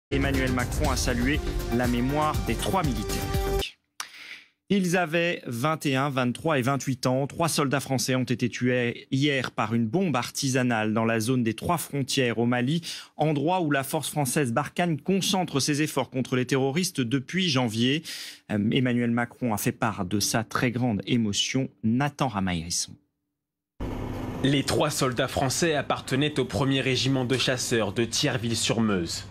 Emmanuel Macron a salué la mémoire des 3 militaires. Ils avaient 21, 23 et 28 ans. 3 soldats français ont été tués hier par une bombe artisanale dans la zone des 3 frontières au Mali, endroit où la force française Barkhane concentre ses efforts contre les terroristes depuis janvier. Emmanuel Macron a fait part de sa très grande émotion. Nathan Ramaïrisson. Les 3 soldats français appartenaient au 1er régiment de chasseurs de Thierville-sur-Meuse.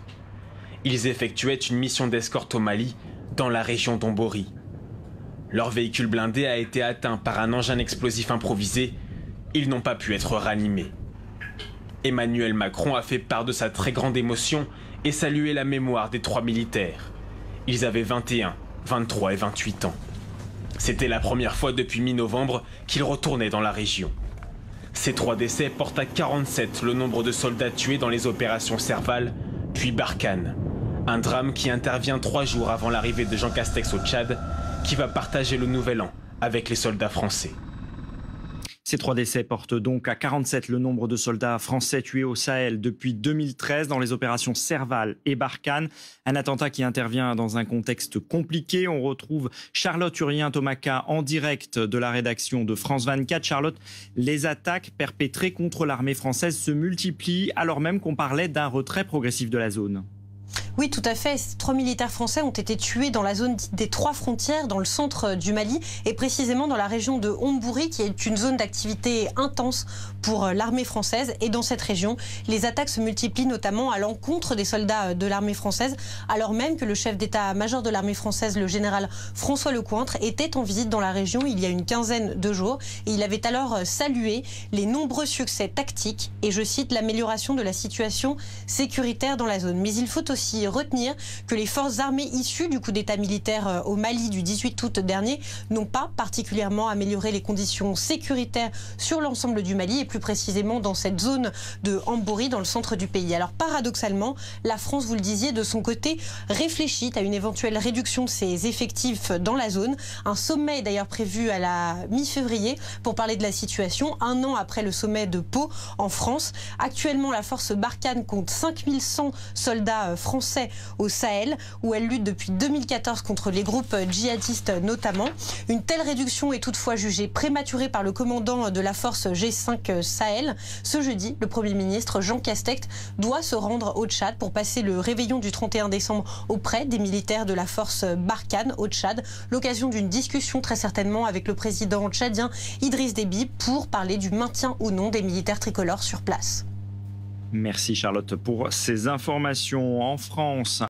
Ils effectuaient une mission d'escorte au Mali, dans la région d'Ombori. Leur véhicule blindé a été atteint par un engin explosif improvisé. Ils n'ont pas pu être ranimés. Emmanuel Macron a fait part de sa très grande émotion et salué la mémoire des 3 militaires. Ils avaient 21, 23 et 28 ans. C'était la première fois depuis mi-novembre qu'ils retournaient dans la région. Ces 3 décès portent à 47 le nombre de soldats tués dans les opérations Serval, puis Barkhane. Un drame qui intervient 3 jours avant l'arrivée de Jean Castex au Tchad, qui va partager le nouvel an avec les soldats français. Ces 3 décès portent donc à 47 le nombre de soldats français tués au Sahel depuis 2013 dans les opérations Serval et Barkhane. Un attentat qui intervient dans un contexte compliqué. On retrouve Charlotte Urien-Tomaka en direct de la rédaction de France 24. Charlotte, les attaques perpétrées contre l'armée française se multiplient alors même qu'on parlait d'un retrait progressif de la zone. Oui, tout à fait. 3 militaires français ont été tués dans la zone des 3 frontières, dans le centre du Mali, et précisément dans la région de Ombori, qui est une zone d'activité intense pour l'armée française. Et dans cette région, les attaques se multiplient notamment à l'encontre des soldats de l'armée française, alors même que le chef d'état-major de l'armée française, le général François Lecointre, était en visite dans la région il y a une quinzaine de jours. Et il avait alors salué les nombreux succès tactiques et, je cite, l'amélioration de la situation sécuritaire dans la zone. Mais il faut aussi retenir que les forces armées issues du coup d'État militaire au Mali du 18 août dernier n'ont pas particulièrement amélioré les conditions sécuritaires sur l'ensemble du Mali et plus précisément dans cette zone de Ombori dans le centre du pays. Alors paradoxalement, la France, vous le disiez, de son côté réfléchit à une éventuelle réduction de ses effectifs dans la zone. Un sommet est d'ailleurs prévu à la mi-février pour parler de la situation, un an après le sommet de Pau en France. Actuellement, la force Barkhane compte 5100 soldats français au Sahel, où elle lutte depuis 2014 contre les groupes djihadistes notamment. Une telle réduction est toutefois jugée prématurée par le commandant de la force G5 Sahel. Ce jeudi, le Premier ministre Jean Castex doit se rendre au Tchad pour passer le réveillon du 31 décembre auprès des militaires de la force Barkhane au Tchad. L'occasion d'une discussion très certainement avec le président tchadien Idriss Déby pour parler du maintien ou non des militaires tricolores sur place. Merci Charlotte pour ces informations. En France,